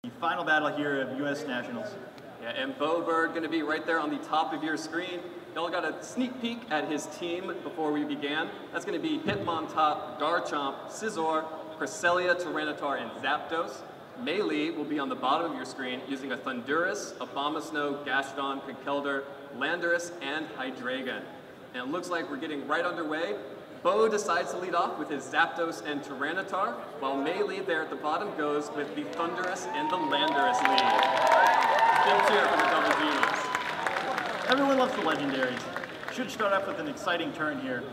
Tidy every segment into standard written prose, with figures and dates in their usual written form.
The final battle here of US Nationals. Yeah, and Bo Bird going to be right there on the top of your screen. Y'all got a sneak peek at his team before we began. That's going to be Hitmontop, Garchomp, Scizor, Cresselia, Tyranitar, and Zapdos. Melee will be on the bottom of your screen using a Thundurus, Abomasnow, Gastrodon, Conkeldurr, Landorus, and Hydreigon. And it looks like we're getting right underway. Bo decides to lead off with his Zapdos and Tyranitar, while Melee there at the bottom goes with the Thundurus and the Landorus lead. Big cheer for the double genius. Everyone loves the legendaries. Should start off with an exciting turn here.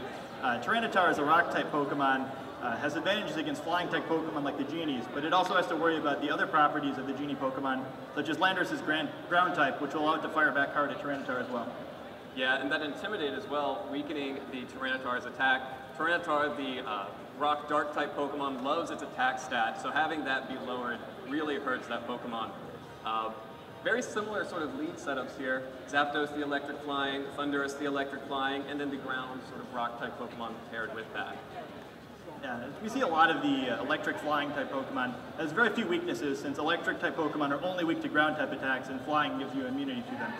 Tyranitar is a rock-type Pokemon, has advantages against flying-type Pokemon like the Genies, but it also has to worry about the other properties of the Genie Pokemon, such as Landorus' ground-type, which will allow it to fire back hard at Tyranitar as well. Yeah, and that Intimidate as well, weakening the Tyranitar's attack. Tyranitar, the rock dark type Pokemon, loves its attack stat, so having that be lowered really hurts that Pokemon. Very similar sort of lead setups here. Zapdos the electric flying, Thundurus the electric flying, and then the ground sort of rock type Pokemon paired with that. Yeah, we see a lot of the electric flying type Pokemon. There's very few weaknesses since electric type Pokemon are only weak to ground type attacks and flying gives you immunity to them.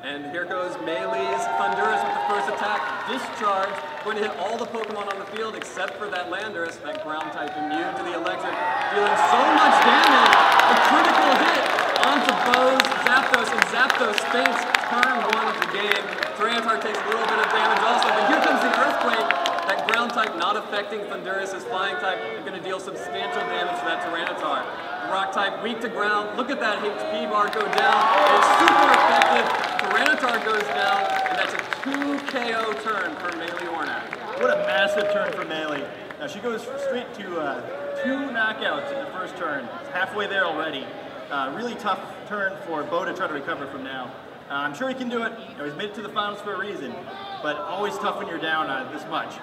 And here goes Melee's Thundurus with the first attack. Discharge, going to hit all the Pokemon on the field except for that Landorus, that ground type immune to the electric, dealing so much damage. A critical hit onto Bo's Zapdos, and Zapdos faints turn one of the game. Tyranitar takes a little bit of damage also, but here comes the Earthquake. That ground type not affecting Thundurus' flying type is going to deal substantial damage to that Tyranitar. Rock type weak to ground. Look at that HP bar go down. It's super effective. Tyranitar goes down, and that's a 2 KO turn for Melee Ornac. What a massive turn for Melee. Now she goes straight to 2 knockouts in the first turn. It's halfway there already. Really tough turn for Bo to try to recover from now. I'm sure he can do it. You know, he's made it to the finals for a reason, but always tough when you're down this much.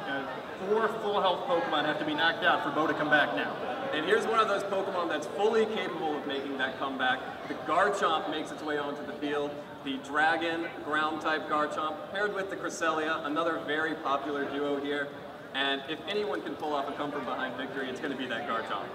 4 full health Pokemon have to be knocked out for Bo to come back now. And here's one of those Pokemon that's fully capable of making that comeback. The Garchomp makes its way onto the field. The Dragon, ground-type Garchomp, paired with the Cresselia, another very popular duo here. And if anyone can pull off a come-from-behind victory, it's going to be that Garchomp.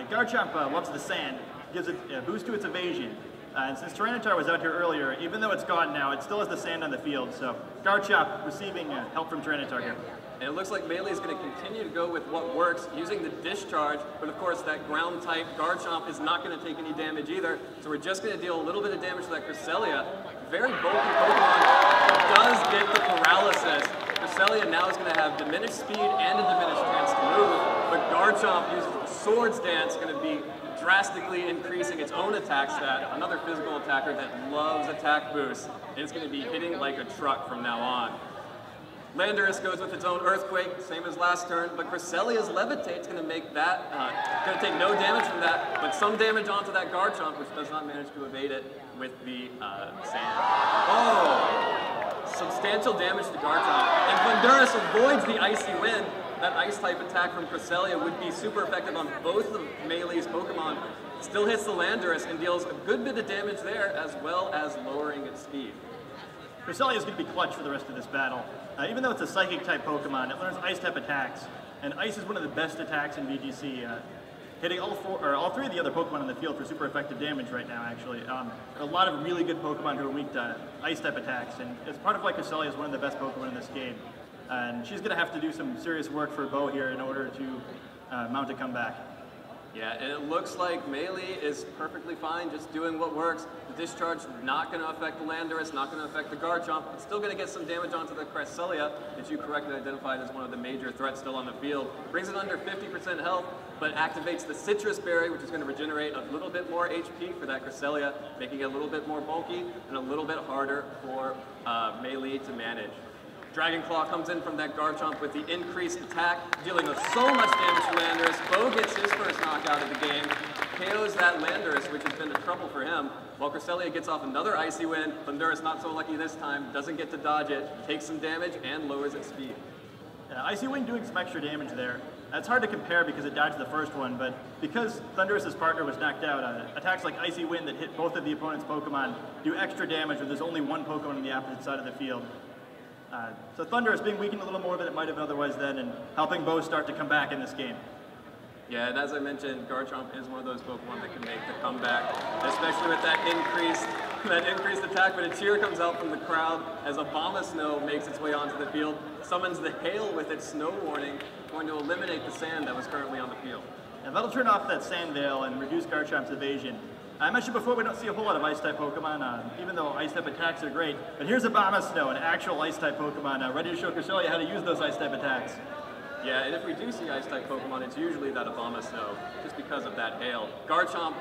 Garchomp loves the sand, gives it a boost to its evasion. And since Tyranitar was out here earlier, even though it's gone now, it still has the sand on the field. So Garchomp receiving help from Tyranitar here. And it looks like Melee is going to continue to go with what works, using the Discharge, but of course that ground-type Garchomp is not going to take any damage either, so we're just going to deal a little bit of damage to that Cresselia. Very bulky Pokemon, it does get the paralysis. Cresselia now is going to have diminished speed and a diminished chance to move, but Garchomp uses the Swords Dance, going to be drastically increasing its own attack stat, another physical attacker that loves attack boosts, and it's going to be hitting like a truck from now on. Landorus goes with its own Earthquake, same as last turn, but Cresselia's Levitate's going to make that, going to take no damage from that, but some damage onto that Garchomp, which does not manage to evade it with the sand. Oh! Substantial damage to Garchomp, and Thundurus avoids the Icy Wind. That Ice-type attack from Cresselia would be super effective on both of Melee's Pokemon. Still hits the Landorus and deals a good bit of damage there, as well as lowering its speed. Cresselia is going to be clutch for the rest of this battle. Even though it's a Psychic-type Pokemon, it learns Ice-type attacks, and Ice is one of the best attacks in VGC, hitting all 3 of the other Pokemon in the field for super effective damage right now, actually. A lot of really good Pokemon who are weak to Ice-type attacks, and it's part of why Cresselia is one of the best Pokemon in this game. And she's going to have to do some serious work for Bo here in order to mount a comeback. Yeah, and it looks like Melee is perfectly fine, just doing what works. The Discharge not going to affect the Landorus, not going to affect the Garchomp, but still going to get some damage onto the Cresselia, that you correctly identified as one of the major threats still on the field. Brings it under 50% health, but activates the Citrus Berry, which is going to regenerate a little bit more HP for that Cresselia, making it a little bit more bulky and a little bit harder for Melee to manage. Dragon Claw comes in from that Garchomp with the increased attack, dealing so much damage to Landorus. Bo gets his first knockout of the game, KOs that Landorus, which has been a trouble for him, while Cresselia gets off another Icy Wind. Thundurus not so lucky this time, doesn't get to dodge it, takes some damage, and lowers its speed. Yeah, Icy Wind doing some extra damage there. It's hard to compare because it dodged the first one, but because Thundurus' partner was knocked out, attacks like Icy Wind that hit both of the opponent's Pokemon do extra damage when there's only one Pokemon on the opposite side of the field. So Thundurus being weakened a little more than it might have otherwise then, and helping Bo start to come back in this game. Yeah, and as I mentioned, Garchomp is one of those Pokemon that can make the comeback, especially with that increased attack. But a cheer comes out from the crowd as Abomasnow makes its way onto the field, summons the Hail with its snow warning, going to eliminate the sand that was currently on the field. And that'll turn off that Sand Veil and reduce Garchomp's evasion. I mentioned before we don't see a whole lot of Ice-type Pokemon, even though Ice-type attacks are great. But here's Abomasnow, an actual Ice-type Pokemon, ready to show Cresselia how to use those Ice-type attacks. Yeah, and if we do see Ice-type Pokemon, it's usually that Abomasnow, just because of that Hail. Garchomp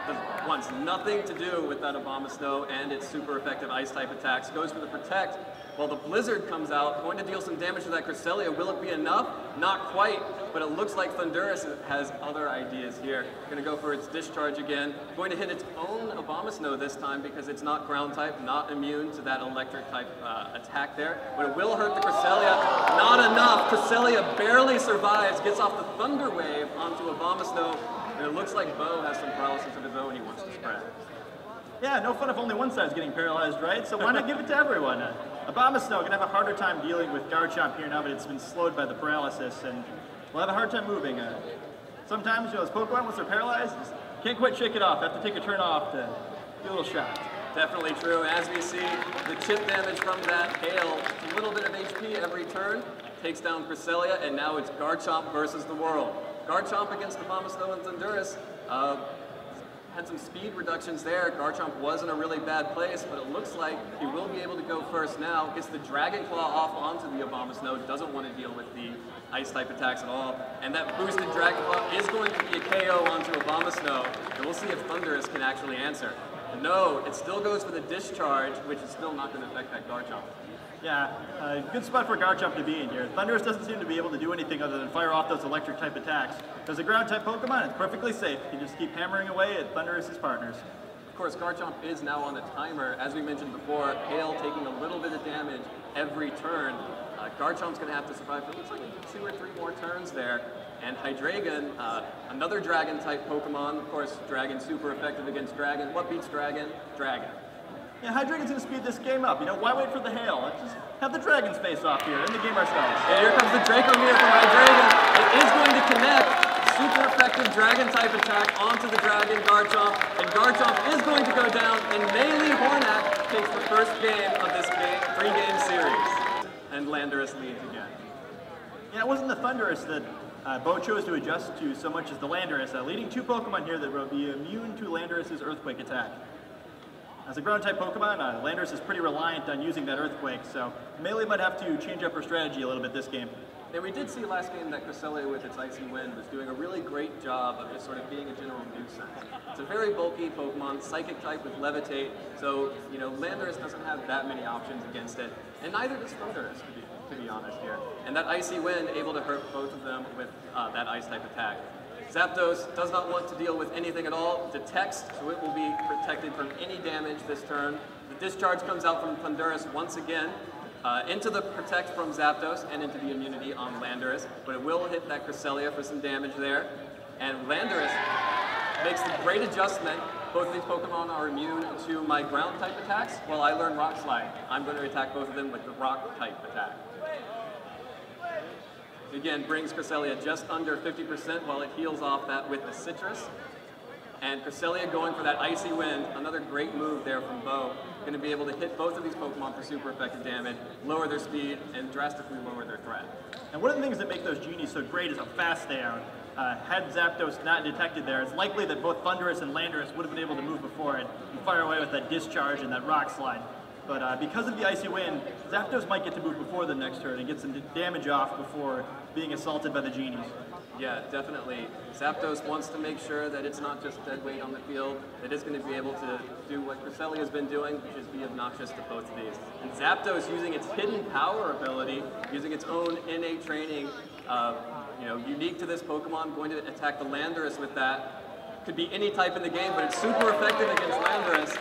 wants nothing to do with that Abomasnow and its super effective Ice-type attacks. Goes for the Protect, while the Blizzard comes out, going to deal some damage to that Cresselia. Will it be enough? Not quite, but it looks like Thundurus has other ideas here. Going to go for its Discharge again. Going to hit its own Abomasnow this time because it's not Ground-type, not immune to that Electric-type attack there. But it will hurt the Cresselia. Not enough. Cresselia barely survives, gets off the Thunder Wave onto Abomasnow, and it looks like Bo has some paralysis of his own he wants to spread. Yeah, no fun if only one side's getting paralyzed, right? So why not give it to everyone? Abomasnow gonna have a harder time dealing with Garchomp here now, but it's been slowed by the paralysis, and we'll have a hard time moving. Sometimes, those Pokemon, once they're paralyzed, just can't quite shake it off. Have to take a turn off to get a little shocked. Definitely true. As we see, the chip damage from that Hail, a little bit of HP every turn, takes down Cresselia, and now it's Garchomp versus the world. Garchomp against Abomasnow and Thundurus. Had some speed reductions there. Garchomp was in a really bad place, but it looks like he will be able to go first now. Gets the Dragon Claw off onto the Abomasnow, doesn't want to deal with the Ice-type attacks at all. And that boosted Dragon Claw is going to be a KO onto Abomasnow, and we'll see if Thundurus can actually answer. No, it still goes for the Discharge, which is still not going to affect that Garchomp. Yeah, good spot for Garchomp to be in here. Thundurus doesn't seem to be able to do anything other than fire off those Electric-type attacks. As a Ground-type Pokemon, it's perfectly safe. You just keep hammering away at Thundurus' partners. Of course, Garchomp is now on a timer. As we mentioned before, Hail taking a little bit of damage every turn. Garchomp's going to have to survive for, looks like 2 or 3 more turns there. And Hydreigon, another Dragon-type Pokemon. Of course, Dragon super effective against Dragon. What beats Dragon? Dragon. Yeah, Hydreigon's going to speed this game up. Why wait for the Hail? Let's just have the Dragons face off here, in the game ourselves. And here comes the Dracomir from Hydreigon. It is going to connect. Super effective Dragon-type attack onto the Dragon Garchomp. And Garchomp is going to go down, and Melee Hornak takes the first game of this 3-game series. And Landorus leads again. Yeah, it wasn't the Thundurus that Bo chose to adjust to so much as the Landorus, leading 2 Pokemon here that will be immune to Landorus' Earthquake attack. As a Ground-type Pokemon, Landorus is pretty reliant on using that Earthquake, so Melee might have to change up her strategy a little bit this game. And we did see last game that Cresselia with its Icy Wind was doing a really great job of just sort of being a general nuisance. It's a very bulky Pokemon, Psychic type with Levitate, so Landorus doesn't have that many options against it, and neither does Thundurus, to be honest here. And that Icy Wind able to hurt both of them with that Ice-type attack. Zapdos does not want to deal with anything at all, detects, so it will be protected from any damage this turn. The Discharge comes out from Thundurus once again, into the Protect from Zapdos and into the immunity on Landorus, but it will hit that Cresselia for some damage there. And Landorus makes the great adjustment. Both of these Pokemon are immune to my Ground-type attacks, while I learn Rock Slide. I'm going to attack both of them with the Rock-type attack. Again, brings Cresselia just under 50% while it heals off that with the Citrus. And Cresselia going for that Icy Wind, another great move there from Bo. Going to be able to hit both of these Pokemon for super effective damage, lower their speed, and drastically lower their threat. And one of the things that make those Genies so great is how fast they are. Had Zapdos not detected there, it's likely that both Thundurus and Landorus would have been able to move before it and fire away with that Discharge and that Rock Slide. But because of the Icy Wind, Zapdos might get to move before the next turn and get some damage off before being assaulted by the Genies. Yeah, definitely. Zapdos wants to make sure that it's not just dead weight on the field, that it's going to be able to do what Cresselia has been doing, which is be obnoxious to both of these. And Zapdos, using its hidden power ability, using its own innate training, unique to this Pokemon, going to attack the Landorus with that. Could be any type in the game, but it's super effective against Landorus.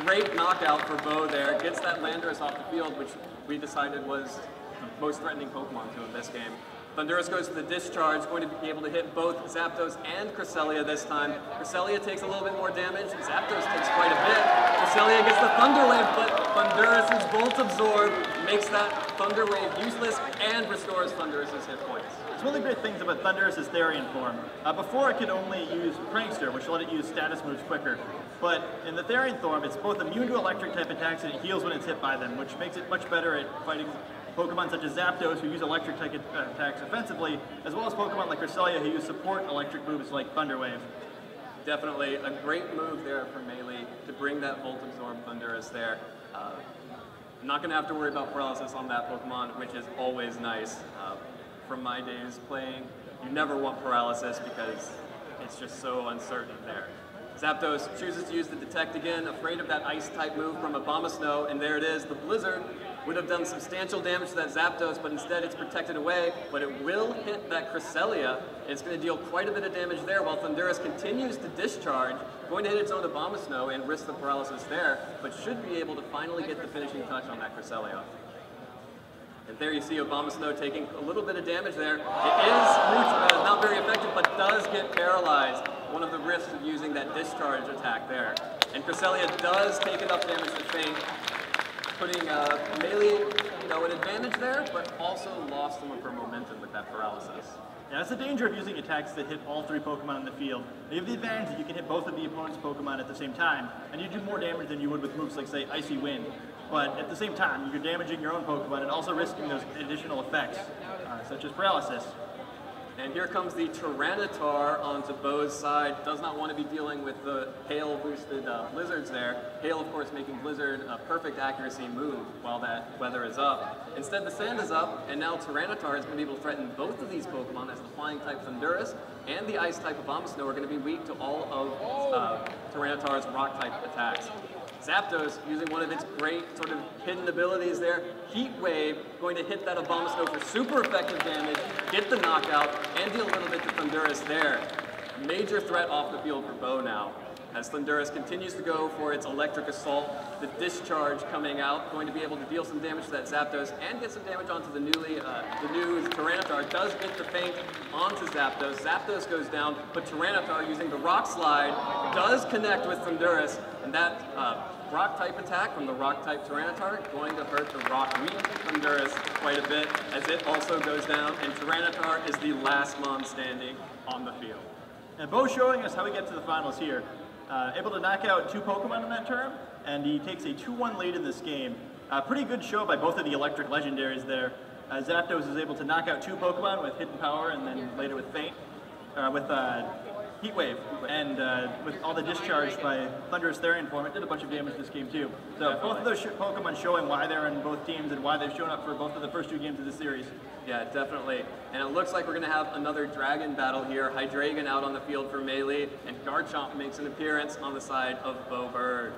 Great knockout for Bo there. Gets that Landorus off the field, which we decided was the most threatening Pokemon to him this game. Thundurus goes to the Discharge, going to be able to hit both Zapdos and Cresselia this time. Cresselia takes a little bit more damage. Zapdos takes quite a bit. Cresselia gets the Thunder Wave, but Thundurus' Volt Absorb makes that Thunder Wave useless and restores Thundurus's hit points. It's one of the great things about Thundurus' Therian form. Before it could only use Prankster, which let it use status moves quicker. But in the Therian form, it's both immune to electric type attacks and it heals when it's hit by them, which makes it much better at fighting Pokemon such as Zapdos, who use electric type attacks offensively, as well as Pokemon like Cresselia, who use support electric moves like Thunder Wave. Definitely a great move there for Melee to bring that Volt Absorb Thundurus there. Not going to have to worry about paralysis on that Pokemon, which is always nice. From my days playing, you never want paralysis because it's just so uncertain there. Zapdos chooses to use the Detect again, afraid of that Ice-type move from Abomasnow, and there it is. The Blizzard would have done substantial damage to that Zapdos, but instead it's protected away, but it will hit that Cresselia. It's going to deal quite a bit of damage there while Thundurus continues to discharge, going to hit its own Abomasnow and risk the paralysis there, but should be able to finally get the finishing touch on that Cresselia. And there you see Abomasnow taking a little bit of damage there. It is not very effective, but does get paralyzed. One of the risks of using that discharge attack there. And Cresselia does take enough damage to faint, putting Melee, an advantage there, but also lost some of her momentum with that paralysis. Yeah, that's the danger of using attacks that hit all three Pokemon in the field. You have the advantage that you can hit both of the opponent's Pokemon at the same time, and you do more damage than you would with moves like, say, Icy Wind. But at the same time, you're damaging your own Pokemon and also risking those additional effects, such as paralysis. And here comes the Tyranitar onto Bo's side. Does not want to be dealing with the hail-boosted Blizzards there. Hail, of course, making Blizzard a perfect accuracy move while that weather is up. Instead, the sand is up, and now Tyranitar is going to be able to threaten both of these Pokemon as the Flying-type Thundurus and the Ice-type Abomasnow are going to be weak to all of Tyranitar's Rock-type attacks. Zapdos, using one of its great sort of hidden abilities there, Heat Wave, going to hit that Abomasnow for super effective damage, get the knockout, and deal a little bit to Thundurus there. Major threat off the field for Bo now. As Thundurus continues to go for its Electric Assault, the Discharge coming out, going to be able to deal some damage to that Zapdos and get some damage onto the new Tyranitar. Does get the feint onto Zapdos. Zapdos goes down, but Tyranitar, using the Rock Slide, does connect with Thundurus, and that Rock-type attack from the Rock-type Tyranitar going to hurt the Rock-weak Thundurus quite a bit, as it also goes down, and Tyranitar is the last mon standing on the field. And Bo's showing us how we get to the finals here. Able to knock out two Pokemon in that term, and he takes a 2-1 lead in this game. Pretty good show by both of the Electric Legendaries there. Zapdos is able to knock out two Pokemon with Hidden Power and then later with Feint, with Heat Wave, and with all the discharge by Thundurus Therian form, it did a bunch of damage this game too. So both of those Pokemon showing why they're in both teams and why they've shown up for both of the first two games of the series. Yeah, definitely. And it looks like we're going to have another Dragon battle here. Hydreigon out on the field for Melee, and Garchomp makes an appearance on the side of Bo Bird.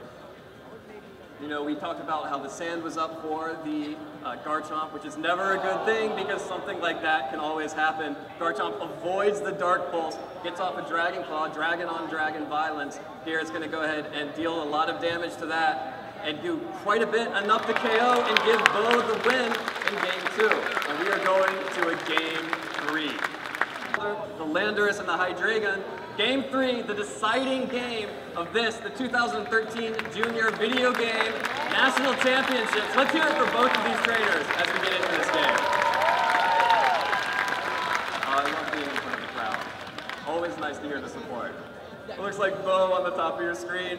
You know, we talked about how the sand was up for the Garchomp, which is never a good thing because something like that can always happen. Garchomp avoids the Dark Pulse, gets off a Dragon Claw, Dragon on Dragon Violence. Here it's going to go ahead and deal a lot of damage to that and do quite a bit, enough to KO and give Bo the win in Game 2. And we are going to a Game 3. The Landorus and the Hydreigon. Game 3, the deciding game of this, the 2013 Junior Video Game National Championships. Let's hear it for both of these trainers as we get into this game. I love being in front of the crowd. Always nice to hear the support. It looks like Bo on the top of your screen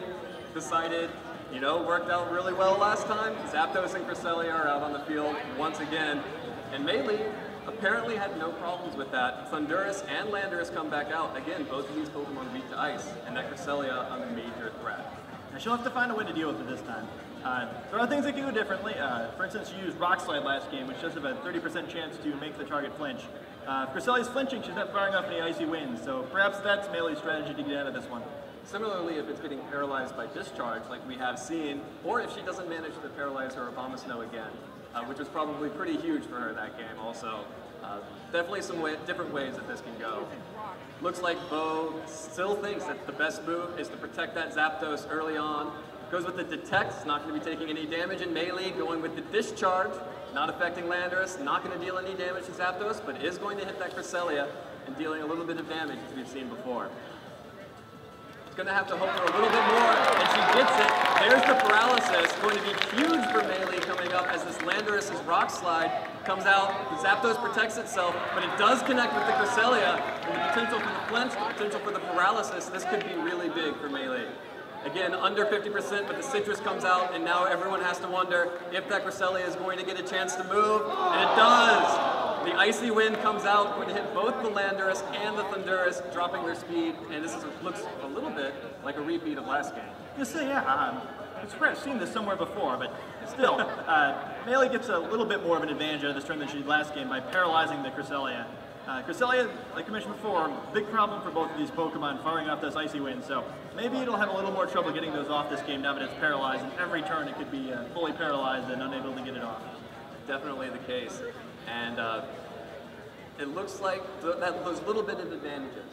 decided, worked out really well last time. Zapdos and Cresselia are out on the field once again. And Melee apparently had no problems with that. Thundurus and Landorus come back out. Again, both of these Pokemon weak to ice, and that Cresselia a major threat. And she'll have to find a way to deal with it this time. There are things that can go differently. For instance, she used Rock Slide last game, which does have a 30% chance to make the target flinch. If Cresselia's flinching, she's not firing off any icy winds, so perhaps that's Melee's strategy to get out of this one. Similarly, if it's getting paralyzed by discharge, like we have seen, or if she doesn't manage to paralyze her Abomasnow again, which was probably pretty huge for her that game also. Definitely some different ways that this can go. Looks like Bo still thinks that the best move is to protect that Zapdos early on. Goes with the Detect, not going to be taking any damage in Melee, going with the Discharge, not affecting Landorus, not going to deal any damage to Zapdos, but is going to hit that Cresselia and dealing a little bit of damage as we've seen before. Going to have to hope for a little bit more, and she gets it. There's the paralysis, going to be huge for Melee coming up as this Landorus' Rock Slide comes out. The Zapdos protects itself, but it does connect with the Cresselia, and the potential for the flinch, the potential for the paralysis. This could be really big for Melee. Again, under 50%, but the Citrus comes out, and now everyone has to wonder if that Cresselia is going to get a chance to move, and it does! The Icy Wind comes out, going to hit both the Landorus and the Thundurus, dropping their speed, and this looks a little bit like a repeat of last game. Just say, yeah, I'm surprised I've seen this somewhere before, but still, Melee gets a little bit more of an advantage out of this turn than she did last game by paralyzing the Cresselia. Cresselia, like I mentioned before, big problem for both of these Pokemon firing off those Icy Winds, so maybe it'll have a little more trouble getting those off this game now that it's paralyzed, and every turn it could be fully paralyzed and unable to get it off. Definitely the case, and it looks like those little bit of advantages.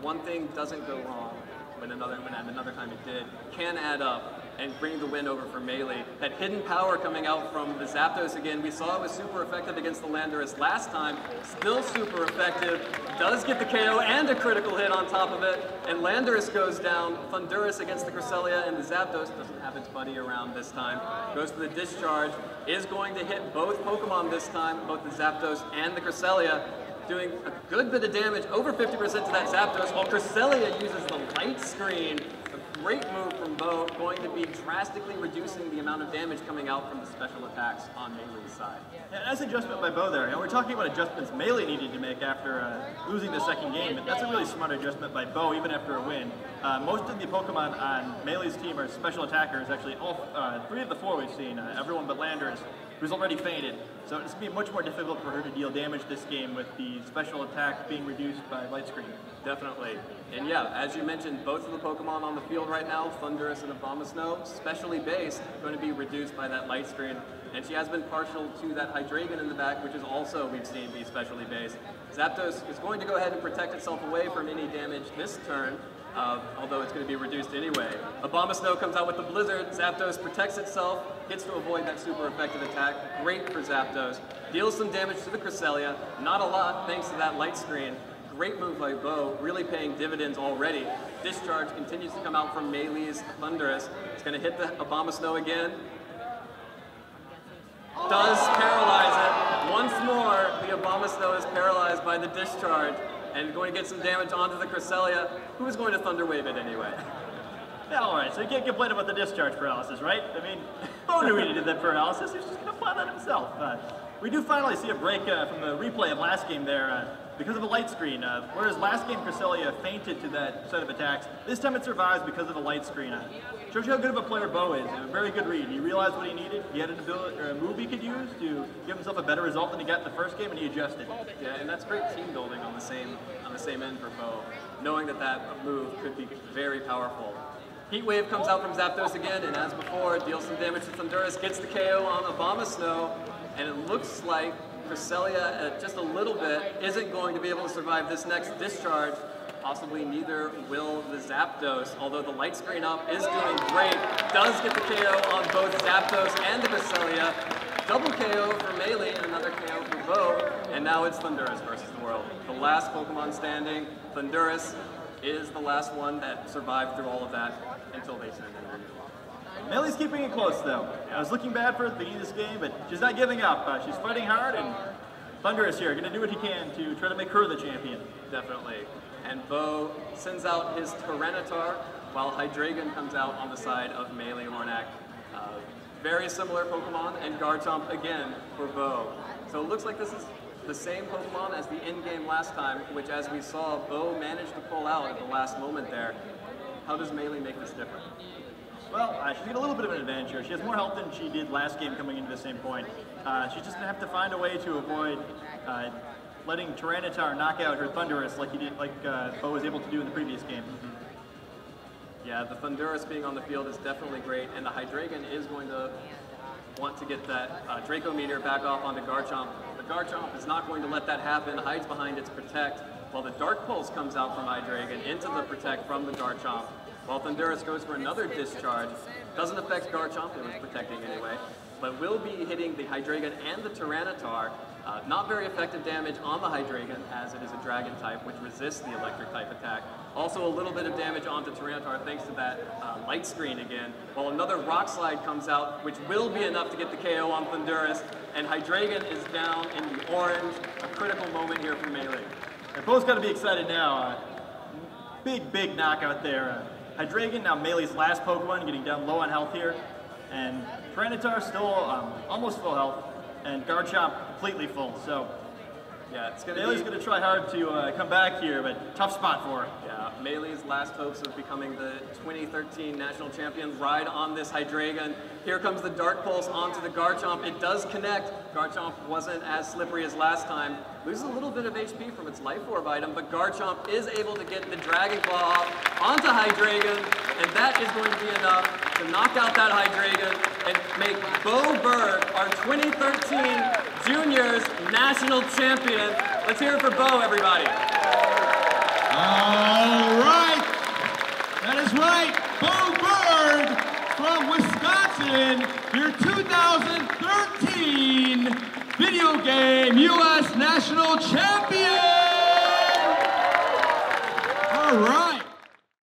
One thing doesn't go wrong when another time it did, can add up and bring the win over for Melee. That hidden power coming out from the Zapdos again, we saw it was super effective against the Landorus last time, still super effective, does get the KO and a critical hit on top of it, and Landorus goes down, Thundurus against the Cresselia, and the Zapdos doesn't have its buddy around this time, goes for the discharge, is going to hit both Pokemon this time, both the Zapdos and the Cresselia, doing a good bit of damage, over 50% to that Zapdos, while Cresselia uses the Light Screen. A great move from Bo, going to be drastically reducing the amount of damage coming out from the special attacks on Melee's side. Yeah, nice adjustment by Bo there. You know, we're talking about adjustments Melee needed to make after losing the second game, but that's a really smart adjustment by Bo, even after a win. Most of the Pokemon on Melee's team are special attackers. Actually, all 3 of the 4 we've seen, everyone but Landorus, who's already fainted. So it's going to be much more difficult for her to deal damage this game with the special attack being reduced by Light Screen. Definitely. And yeah, as you mentioned, both of the Pokemon on the field right now, Thundurus and Abomasnow, specially based, going to be reduced by that Light Screen. And she has been partial to that Hydreigon in the back, which is also, we've seen, be specially based. Zapdos is going to go ahead and protect itself away from any damage this turn, although it's going to be reduced anyway. Abomasnow comes out with the Blizzard, Zapdos protects itself, gets to avoid that super effective attack, great for Zapdos. Deals some damage to the Cresselia, not a lot thanks to that Light Screen. Great move by Bo, really paying dividends already. Discharge continues to come out from Melee's Thundurus. It's going to hit the Abomasnow again. Does paralyze it. Once more, the Abomasnow is paralyzed by the discharge and going to get some damage onto the Cresselia, who is going to Thunder Wave it anyway. Yeah, alright, so you can't complain about the discharge paralysis, right? I mean, Bo knew he needed that paralysis, he's just going to apply that himself. We do finally see a break from the replay of last game there because of a Light Screen. Whereas last game Cresselia fainted to that set of attacks, this time it survives because of a Light Screen. Shows you how good of a player Bo is. A very good read. He realized what he needed. He had an ability or a move he could use to give himself a better result than he got in the first game, and he adjusted. Yeah, and that's great team building on the same end for Bo, knowing that that move could be very powerful. Heat Wave comes out from Zapdos again, and as before, deals some damage to Thundurus, gets the KO on Abomasnow, and it looks like Cresselia, just a little bit, isn't going to be able to survive this next discharge. Possibly neither will the Zapdos, although the Light Screen up is doing great. Does get the KO on both Zapdos and the Cresselia. Double KO for Melee and another KO for Bo, and now it's Thundurus versus the world. The last Pokemon standing, Thundurus is the last one that survived through all of that until they send in. Melee's keeping it close, though. I was looking bad for her at the beginning of this game, but she's not giving up. She's fighting hard, and Thundurus here, going to do what he can to try to make her the champion. Definitely. And Bo sends out his Tyranitar, while Hydreigon comes out on the side of Melee Hornak. Very similar Pokemon, and Garchomp again for Bo. So it looks like this is the same Pokemon as the end game last time, which, as we saw, Bo managed to pull out at the last moment there. How does Melee make this different? Well, she's got a little bit of an advantage here. She has more health than she did last game coming into the same point. She's just going to have to find a way to avoid letting Tyranitar knock out her Thundurus like Bo was able to do in the previous game. Yeah, the Thundurus being on the field is definitely great, and the Hydreigon is going to want to get that Draco Meteor back off onto Garchomp. But Garchomp is not going to let that happen, hides behind its Protect, while the Dark Pulse comes out from Hydreigon into the Protect from the Garchomp. While Thundurus goes for another Discharge. Doesn't affect Garchomp, it was protecting anyway, but will be hitting the Hydreigon and the Tyranitar. Not very effective damage on the Hydreigon, as it is a dragon type, which resists the electric type attack. Also a little bit of damage onto Tyranitar thanks to that light screen again, while another Rock Slide comes out, which will be enough to get the KO on Thundurus, and Hydreigon is down in the orange. A critical moment here for Melee. And Po's got to be excited now. Big knockout there. Hydreigon, now Melee's last Pokemon, getting down low on health here. And Tyranitar still almost full health, and Garchomp completely full. So yeah, it's gonna Melee's going to try hard to come back here, but tough spot for her. Yeah, Melee's last hopes of becoming the 2013 national champion ride on this Hydreigon. Here comes the Dark Pulse onto the Garchomp. It does connect. Garchomp wasn't as slippery as last time. Loses a little bit of HP from its Life Orb item, but Garchomp is able to get the Dragon Claw off onto Hydreigon, and that is going to be enough to knock out that Hydreigon and make Bo Berg our 2013 Juniors national champion. Let's hear it for Bo, everybody. All right. That is right. Bo Berg from Wisconsin, your 2013 video game US national champion. All right.